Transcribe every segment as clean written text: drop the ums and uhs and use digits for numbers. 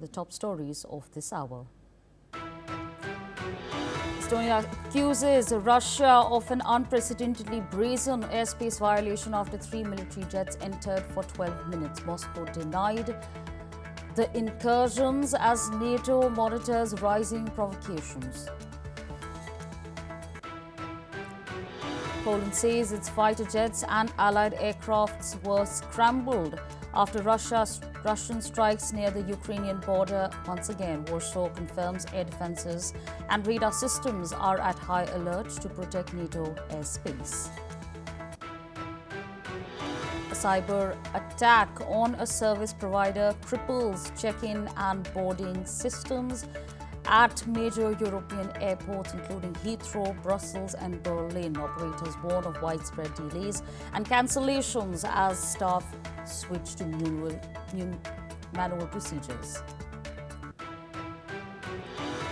The top stories of this hour. Estonia accuses Russia of an unprecedentedly brazen airspace violation after 3 military jets entered for 12 minutes. Moscow denied the incursions as NATO monitors rising provocations. Poland says its fighter jets and allied aircrafts were scrambled after Russian strikes near the Ukrainian border. Once again, Warsaw confirms air defenses and radar systems are at high alert to protect NATO airspace. A cyber attack on a service provider cripples check-in and boarding systems at major European airports, including Heathrow, Brussels and Berlin. Operators warn of widespread delays and cancellations as staff switch to manual procedures.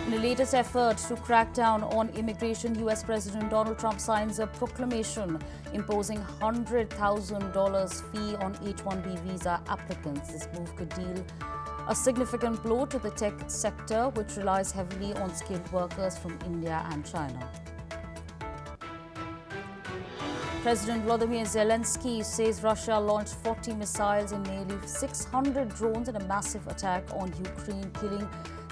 In a latest effort to crack down on immigration, U.S. President Donald Trump signs a proclamation imposing $100,000 fee on H-1B visa applicants. This move could deal a significant blow to the tech sector, which relies heavily on skilled workers from India and China. President Volodymyr Zelensky says Russia launched 40 missiles and nearly 600 drones in a massive attack on Ukraine, killing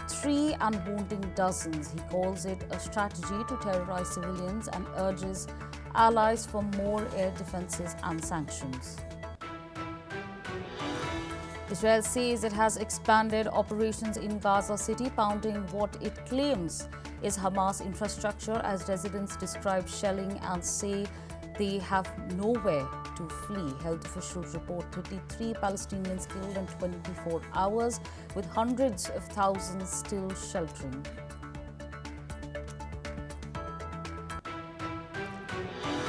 3 and wounding dozens. He calls it a strategy to terrorize civilians and urges allies for more air defenses and sanctions. Israel says it has expanded operations in Gaza City, pounding what it claims is Hamas infrastructure as residents describe shelling and say they have nowhere to flee. Health officials report 33 Palestinians killed in 24 hours, with hundreds of thousands still sheltering.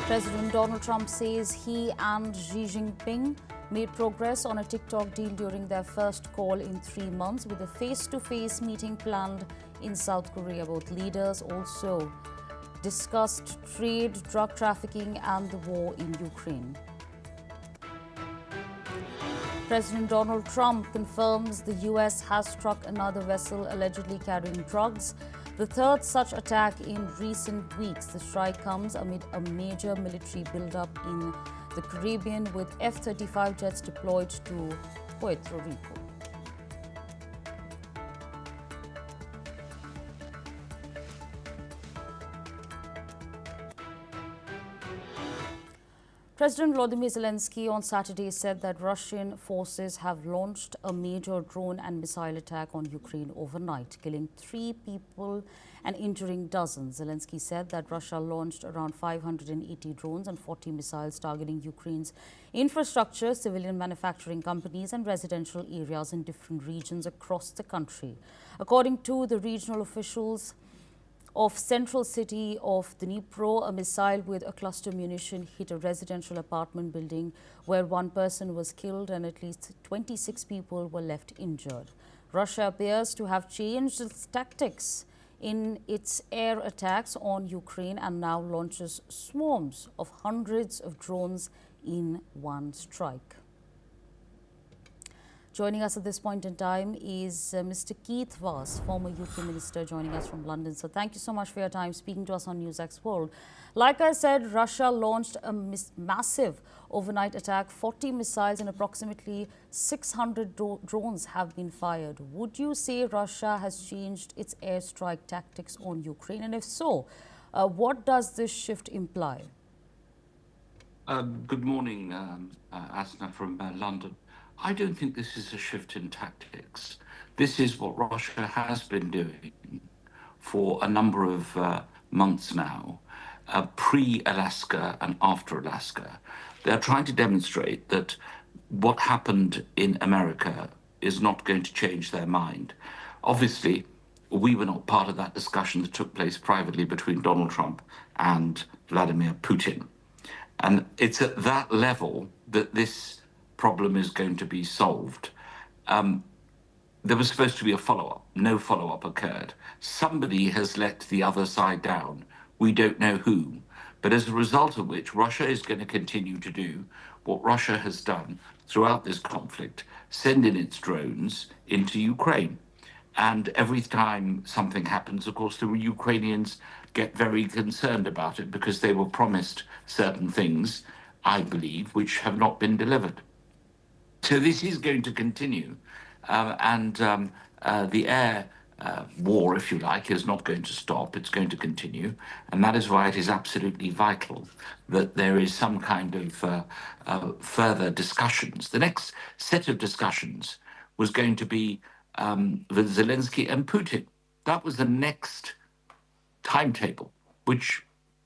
President Donald Trump says he and Xi Jinping made progress on a TikTok deal during their first call in 3 months, with a face-to-face meeting planned in South Korea. Both leaders also discussed trade, drug trafficking and the war in Ukraine. President Donald Trump confirms the U.S. has struck another vessel allegedly carrying drugs, the third such attack in recent weeks. The strike comes amid a major military buildup in the Caribbean, with F-35 jets deployed to Puerto Rico. President Volodymyr Zelensky on Saturday said that Russian forces have launched a major drone and missile attack on Ukraine overnight, killing 3 people and injuring dozens. Zelensky said that Russia launched around 580 drones and 40 missiles targeting Ukraine's infrastructure, civilian manufacturing companies and residential areas in different regions across the country. According to the regional officials of central city of Dnipro, a missile with a cluster munition hit a residential apartment building where 1 person was killed and at least 26 people were left injured. Russia appears to have changed its tactics in its air attacks on Ukraine and now launches swarms of hundreds of drones in one strike. Joining us at this point in time is Mr. Keith Vaz, former UK Minister, joining us from London. So thank you so much for your time speaking to us on NewsX World. Like I said, Russia launched a massive overnight attack. 40 missiles and approximately 600 drones have been fired. Would you say Russia has changed its airstrike tactics on Ukraine? And if so, what does this shift imply? Good morning, Asna from London. I don't think this is a shift in tactics. This is what Russia has been doing for a number of months now, pre-Alaska and after Alaska. They're trying to demonstrate that what happened in America is not going to change their mind. Obviously, we were not part of that discussion that took place privately between Donald Trump and Vladimir Putin. And it's at that level that this problem is going to be solved. There was supposed to be a follow-up. No follow-up occurred. Somebody has let the other side down. We don't know who. But as a result of which, Russia is going to continue to do what Russia has done throughout this conflict, send in its drones into Ukraine. And every time something happens, of course, the Ukrainians get very concerned about it because they were promised certain things, I believe, which have not been delivered. So this is going to continue, and the air war, if you like, is not going to stop. It's going to continue, and that is why it is absolutely vital that there is some kind of further discussions. The next set of discussions was going to be with Zelensky and Putin. That was the next timetable, which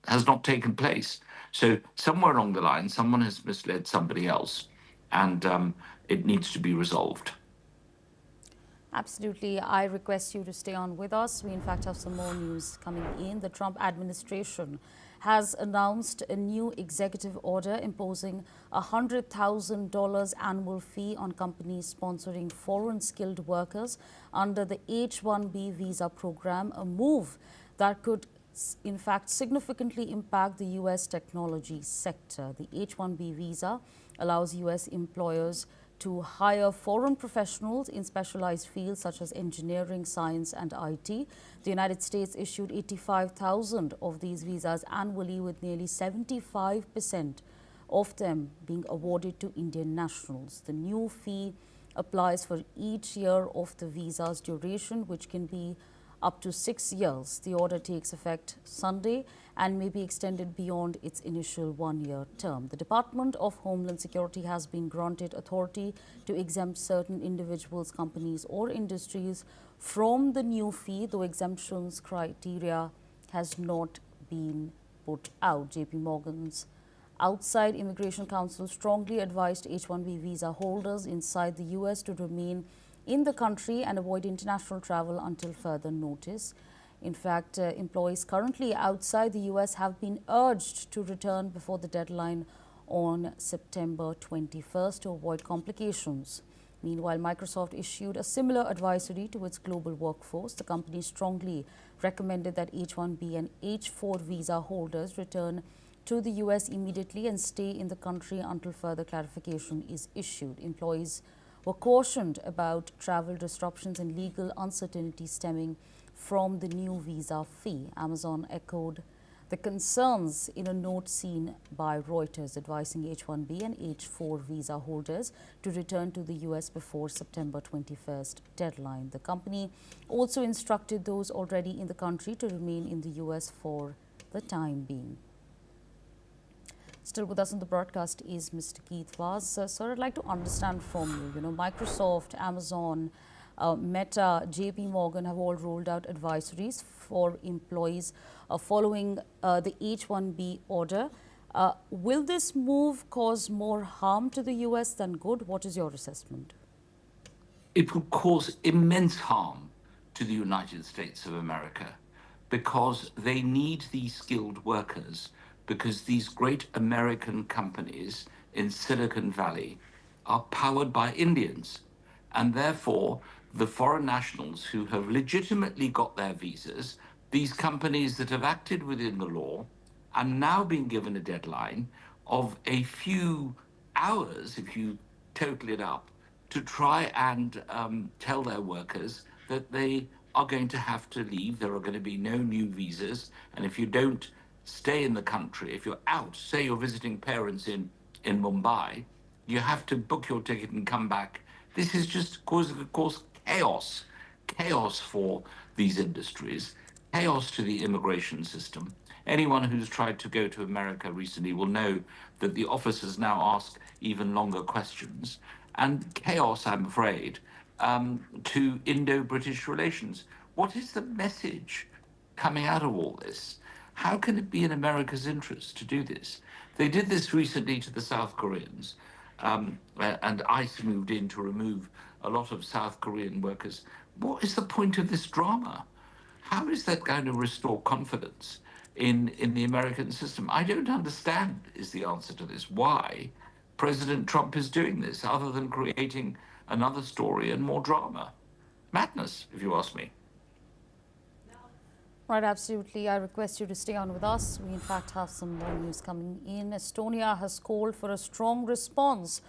has not taken place. So somewhere along the line, someone has misled somebody else, and it needs to be resolved. Absolutely. I request you to stay on with us. We, in fact, have some more news coming in. The Trump administration has announced a new executive order imposing a $100,000 annual fee on companies sponsoring foreign skilled workers under the H-1B visa program, a move that could in fact significantly impact the U.S. technology sector. The H-1B visa allows U.S. employers to hire foreign professionals in specialized fields such as engineering, science, and IT. The United States issued 85,000 of these visas annually, with nearly 75% of them being awarded to Indian nationals. The new fee applies for each year of the visa's duration, which can be up to 6 years. The order takes effect Sunday and may be extended beyond its initial one-year term. The Department of Homeland Security has been granted authority to exempt certain individuals, companies, or industries from the new fee, though exemptions criteria has not been put out. JP Morgan's outside Immigration Council strongly advised H-1B visa holders inside the U.S. to remain in the country and avoid international travel until further notice. In fact, employees currently outside the U.S. have been urged to return before the deadline on September 21st to avoid complications. Meanwhile, Microsoft issued a similar advisory to its global workforce. The company strongly recommended that H-1B and H-4 visa holders return to the U.S. immediately and stay in the country until further clarification is issued. Employees were cautioned about travel disruptions and legal uncertainty stemming from the new visa fee. Amazon echoed the concerns in a note seen by Reuters, advising H-1B and H-4 visa holders to return to the U.S. before September 21st deadline. The company also instructed those already in the country to remain in the U.S. for the time being. Still with us in the broadcast is Mr. Keith Vaz. Sir, I'd like to understand from you, Microsoft, Amazon, Meta, JP Morgan have all rolled out advisories for employees following the H-1B order. Will this move cause more harm to the U.S. than good? What is your assessment? It would cause immense harm to the United States of America because they need these skilled workers, because these great American companies in Silicon Valley are powered by Indians. And therefore, the foreign nationals who have legitimately got their visas, these companies that have acted within the law, are now being given a deadline of a few hours, if you total it up, to try and tell their workers that they are going to have to leave. There are going to be no new visas. And if you don't stay in the country, if you're out, say you're visiting parents in Mumbai, you have to book your ticket and come back. This is just causing, of course, chaos for these industries, chaos to the immigration system. Anyone who's tried to go to America recently will know that the officers now ask even longer questions, and chaos, I'm afraid, to Indo-British relations. What is the message coming out of all this? How can it be in America's interest to do this? They did this recently to the South Koreans, and ICE moved in to remove a lot of South Korean workers. What is the point of this drama? How is that going to restore confidence in the American system? I don't understand, is the answer to this, why President Trump is doing this, other than creating another story and more drama. Madness, if you ask me. Right, absolutely. I request you to stay on with us. We, in fact, have some more news coming in. Estonia has called for a strong response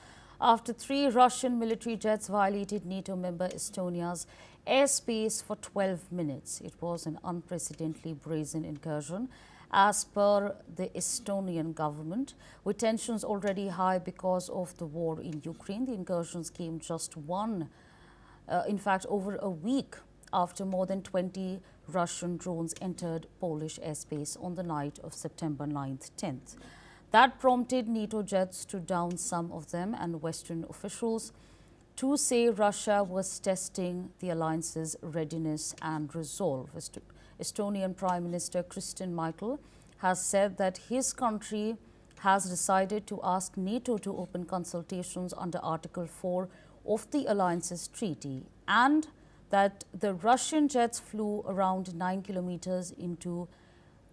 after 3 Russian military jets violated NATO member Estonia's airspace for 12 minutes. It was an unprecedentedly brazen incursion, as per the Estonian government. With tensions already high because of the war in Ukraine, the incursions came just over a week after more than 20 Russian drones entered Polish airspace on the night of September 9th, 10th. That prompted NATO jets to down some of them, and Western officials to say Russia was testing the alliance's readiness and resolve. Estonian Prime Minister Kristen Michael has said that his country has decided to ask NATO to open consultations under Article 4 of the alliance's treaty, and that the Russian jets flew around 9 kilometers into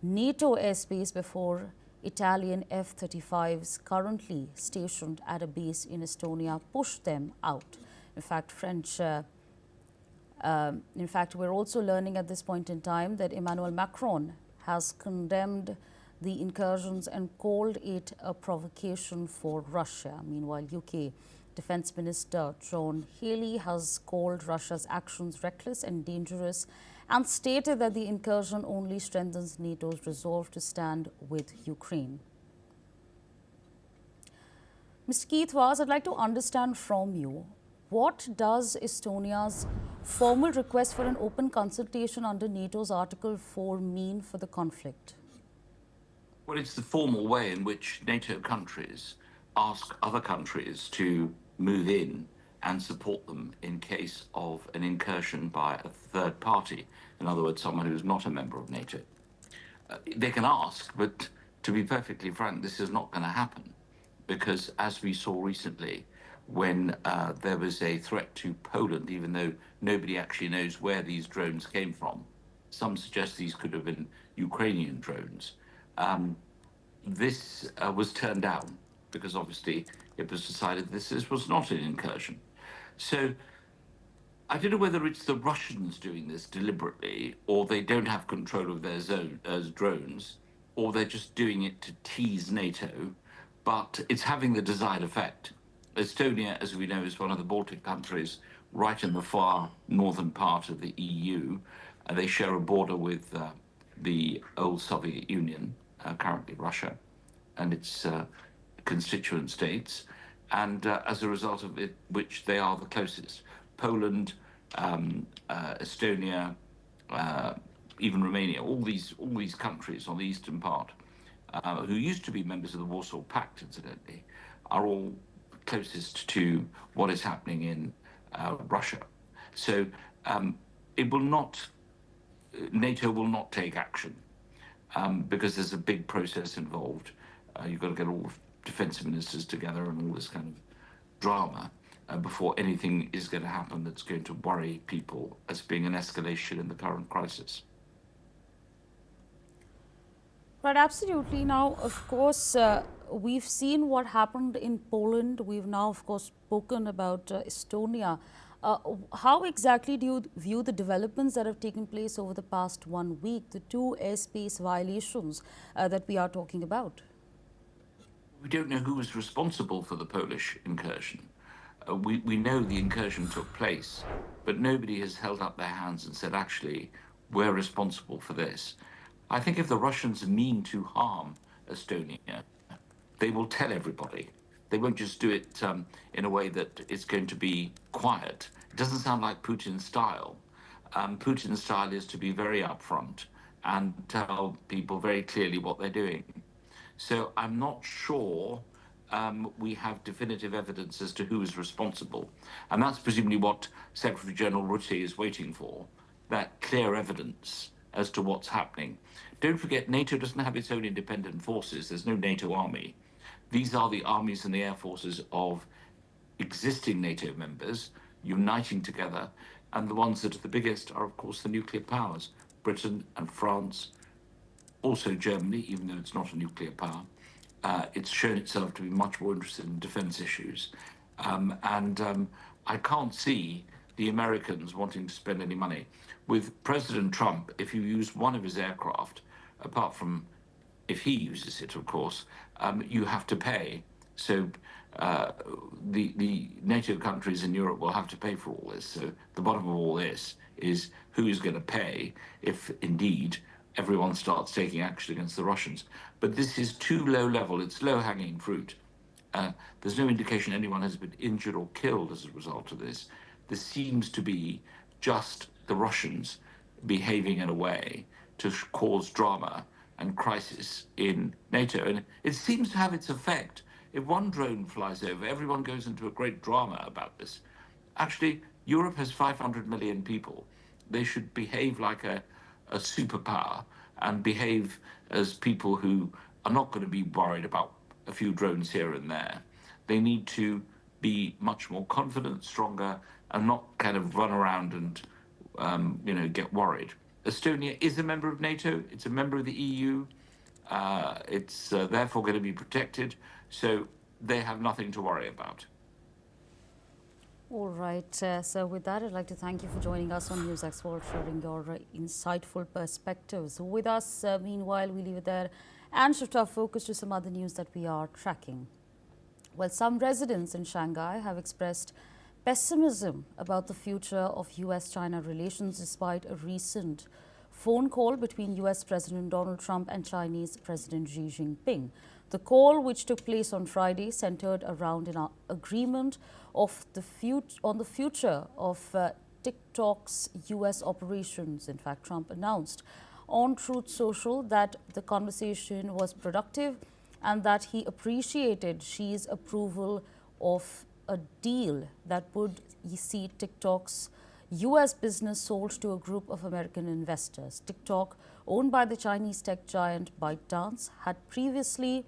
NATO airspace before Italian F-35s currently stationed at a base in Estonia pushed them out. In fact, we're also learning at this point in time that Emmanuel Macron has condemned the incursions and called it a provocation for Russia. Meanwhile, UK Defence Minister John Healey has called Russia's actions reckless and dangerous and stated that the incursion only strengthens NATO's resolve to stand with Ukraine. Mr. Keith Vaz, I'd like to understand from you, what does Estonia's formal request for an open consultation under NATO's Article 4 mean for the conflict? Well, it's the formal way in which NATO countries ask other countries to move in and support them in case of an incursion by a third party, in other words, someone who is not a member of NATO. They can ask, but to be perfectly frank, this is not going to happen, because as we saw recently, when there was a threat to Poland, even though nobody actually knows where these drones came from, some suggest these could have been Ukrainian drones, this was turned down because obviously it was decided this was not an incursion. So I don't know whether it's the Russians doing this deliberately, or they don't have control of their zone as drones, or they're just doing it to tease NATO, but it's having the desired effect. Estonia, as we know, is one of the Baltic countries right in the far northern part of the EU. They share a border with the old Soviet Union, currently Russia, and its constituent states, and as a result of it, which they are the closest. Poland, Estonia, even Romania, all these countries on the eastern part, who used to be members of the Warsaw Pact, incidentally, are all closest to what is happening in Russia. So it will not, NATO will not take action because there's a big process involved. You've got to get all the defense ministers together and all this kind of drama before anything is going to happen that's going to worry people as being an escalation in the current crisis. Right, absolutely. Now, of course, we've seen what happened in Poland. We've now, of course, spoken about Estonia. How exactly do you view the developments that have taken place over the past 1 week, the 2 airspace violations that we are talking about? We don't know who was responsible for the Polish incursion. We know the incursion took place, but nobody has held up their hands and said, actually, we're responsible for this. I think if the Russians mean to harm Estonia, they will tell everybody. They won't just do it in a way that it's going to be quiet. It doesn't sound like Putin's style. Putin's style is to be very upfront and tell people very clearly what they're doing. So I'm not sure we have definitive evidence as to who is responsible. And that's presumably what Secretary General Rutte is waiting for, that clear evidence as to what's happening. Don't forget, NATO doesn't have its own independent forces. There's no NATO army. These are the armies and the air forces of existing NATO members uniting together. And the ones that are the biggest are, of course, the nuclear powers, Britain and France, also Germany, even though it's not a nuclear power. It's shown itself to be much more interested in defense issues. I can't see the Americans wanting to spend any money. With President Trump, if you use one of his aircraft, apart from if he uses it, of course, you have to pay So the NATO countries in Europe will have to pay for all this. So the bottom of all this is who is going to pay if indeed everyone starts taking action against the Russians. But this is too low level. It's low-hanging fruit. There's no indication anyone has been injured or killed as a result of this. This seems to be just the Russians behaving in a way to cause drama and crisis in NATO. And it seems to have its effect. If one drone flies over, everyone goes into a great drama about this. Actually, Europe has 500 million people. They should behave like a superpower and behave as people who are not going to be worried about a few drones here and there. They need to be much more confident, stronger, and not kind of run around and get worried. Estonia is a member of NATO. It's a member of the EU. It's therefore going to be protected. So they have nothing to worry about. All right. So with that, I'd like to thank you for joining us on NewsX World, sharing your insightful perspectives. With us, meanwhile, we leave it there and shift our focus to some other news that we are tracking. Well, some residents in Shanghai have expressed pessimism about the future of US-China relations despite a recent phone call between US President Donald Trump and Chinese President Xi Jinping. The call, which took place on Friday, centered around an agreement of on the future of TikTok's US operations. In fact, Trump announced on Truth Social that the conversation was productive and that he appreciated Xi's approval of a deal that would see TikTok's US business sold to a group of American investors. TikTok, owned by the Chinese tech giant ByteDance, had previously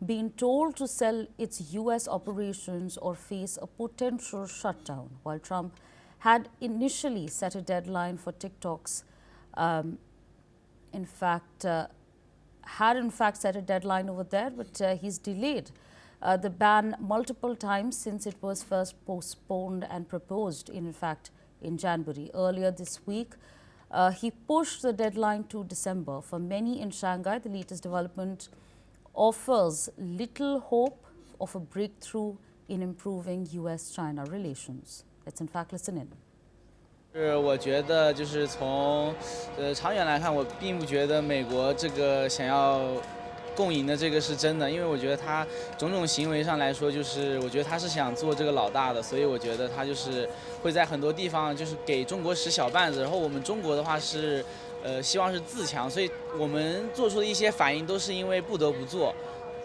been told to sell its US operations or face a potential shutdown, while Trump had initially set a deadline for TikTok's had in fact set a deadline over there, but he's delayed the ban multiple times since it was first postponed and proposed, in fact, in January. Earlier this week, he pushed the deadline to December. For many in Shanghai, the latest development offers little hope of a breakthrough in improving US-China relations. Let's in fact listen in. 我觉得就是从长远来看，我并不觉得美国这个想要共赢的这个是真的，因为我觉得他种种行为上来说，就是我觉得他是想做这个老大的，所以我觉得他就是会在很多地方就是给中国使小绊子，然后我们中国的话是希望是自强，所以我们做出的一些反应都是因为不得不做，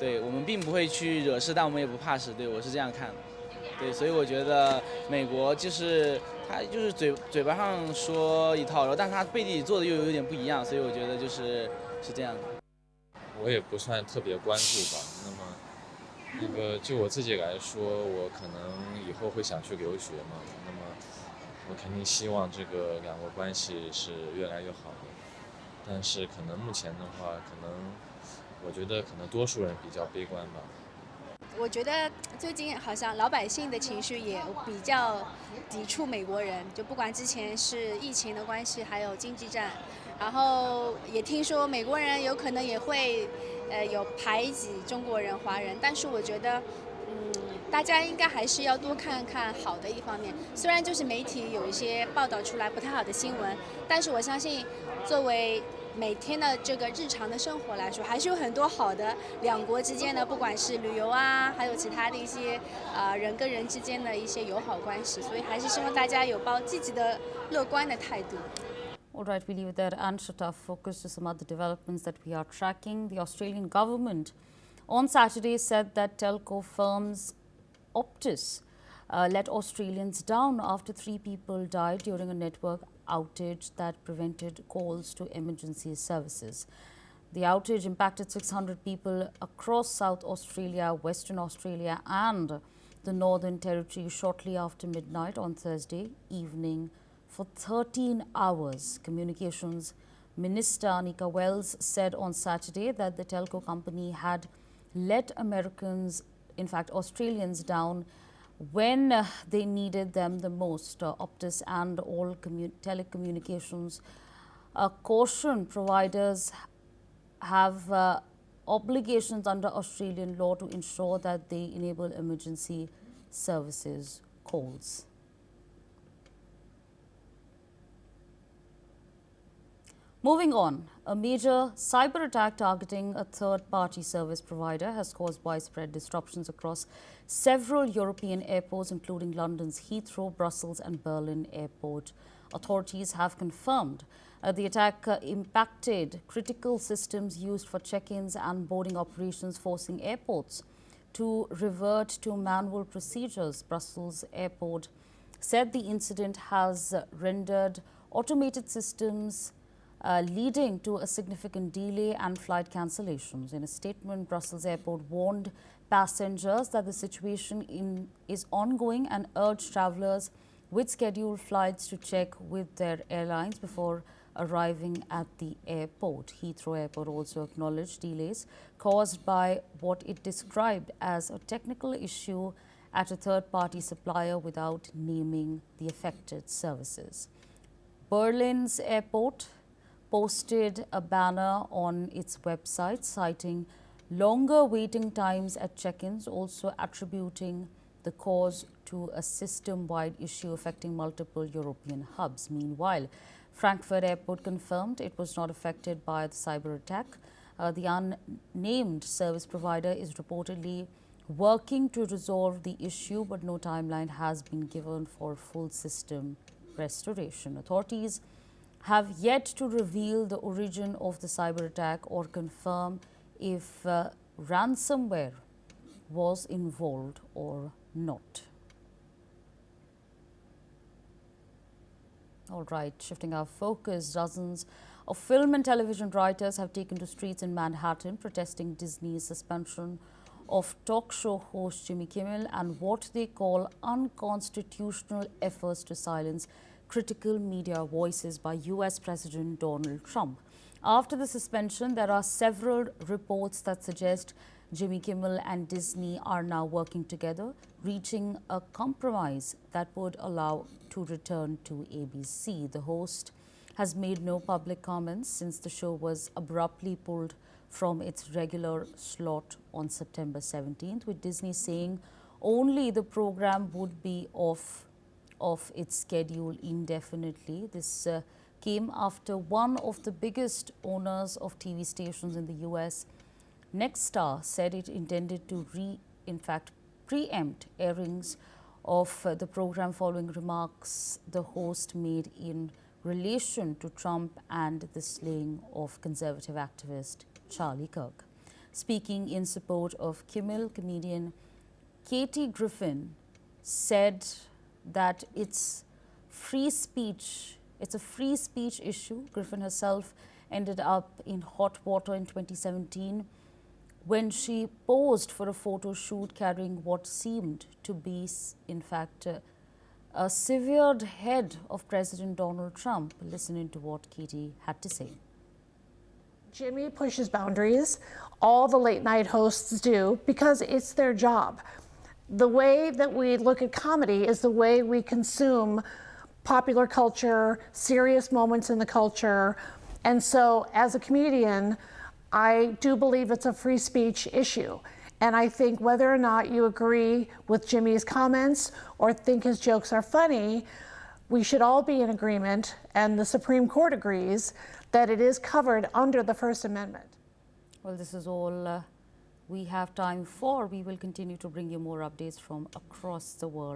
对我们并不会去惹事，但我们也不怕事，对我是这样看的。对，所以我觉得美国就是他就是嘴巴上说一套，但是他背地里做的又有点不一样，所以我觉得是这样的。我也不算特别关注吧。那个就我自己来说，我可能以后会想去留学嘛。那么我肯定希望这个两国关系是越来越好的。但是可能目前的话，我觉得可能多数人比较悲观吧。我觉得最近好像老百姓的情绪也比较抵触美国人，就不管之前是疫情的关系，还有经济战，然后也听说美国人有可能也会有排挤中国人、华人，但是我觉得大家应该还是要多看看好的一方面。虽然就是媒体有一些报道出来不太好的新闻，但是我相信作为每天的这个日常的生活来说，还是有很多好的两国之间的，不管是旅游啊，还有其他的一些人跟人之间的一些友好关系，所以还是希望大家有抱积极的、乐观的态度。All right, we leave it there and shift our focus to some other developments that we are tracking. The Australian government on Saturday said that telco firms Optus let Australians down after 3 people died during a network outage that prevented calls to emergency services. The outage impacted 600 people across South Australia, Western Australia and the Northern Territory shortly after midnight on Thursday evening for 13 hours. Communications Minister Anika Wells said on Saturday that the telco company had let Americans, in fact Australians, down when they needed them the most. Optus and all telecommunications caution providers have obligations under Australian law to ensure that they enable emergency services calls. Moving on, a major cyber attack targeting a third-party service provider has caused widespread disruptions across several European airports, including London's Heathrow, Brussels and Berlin airport. Authorities have confirmed the attack impacted critical systems used for check-ins and boarding operations, forcing airports to revert to manual procedures. Brussels airport said the incident has rendered automated systems leading to a significant delay and flight cancellations. In a statement, Brussels Airport warned passengers that the situation is ongoing and urged travellers with scheduled flights to check with their airlines before arriving at the airport. Heathrow Airport also acknowledged delays caused by what it described as a technical issue at a third-party supplier without naming the affected services. Berlin's airport posted a banner on its website citing longer waiting times at check-ins, also attributing the cause to a system-wide issue affecting multiple European hubs. Meanwhile, Frankfurt Airport confirmed it was not affected by the cyber attack. The unnamed service provider is reportedly working to resolve the issue, but no timeline has been given for full system restoration. Authorities have yet to reveal the origin of the cyber attack or confirm if ransomware was involved or not. All right, shifting our focus, dozens of film and television writers have taken to streets in Manhattan protesting Disney's suspension of talk show host Jimmy Kimmel and what they call unconstitutional efforts to silence critical media voices by US President Donald Trump. After the suspension, there are several reports that suggest Jimmy Kimmel and Disney are now working together, reaching a compromise that would allow to return to ABC. The host has made no public comments since the show was abruptly pulled from its regular slot on September 17th, with Disney saying only the program would be off its schedule indefinitely. This came after one of the biggest owners of TV stations in the US, Nexstar, said it intended to preempt airings of the program following remarks the host made in relation to Trump and the slaying of conservative activist Charlie Kirk. Speaking in support of Kimmel, comedian Katie Griffin said that it's a free speech issue. Griffin herself ended up in hot water in 2017 when she posed for a photo shoot carrying what seemed to be, in fact, a severed head of President Donald Trump. Listen into what Katie had to say. Jimmy pushes boundaries. All the late night hosts do because it's their job. The way that we look at comedy is the way we consume popular culture, serious moments in the culture. And so as a comedian, I do believe it's a free speech issue. And I think whether or not you agree with Jimmy's comments or think his jokes are funny, we should all be in agreement, and the Supreme Court agrees, that it is covered under the First Amendment. Well, this is all we have time for. We will continue to bring you more updates from across the world.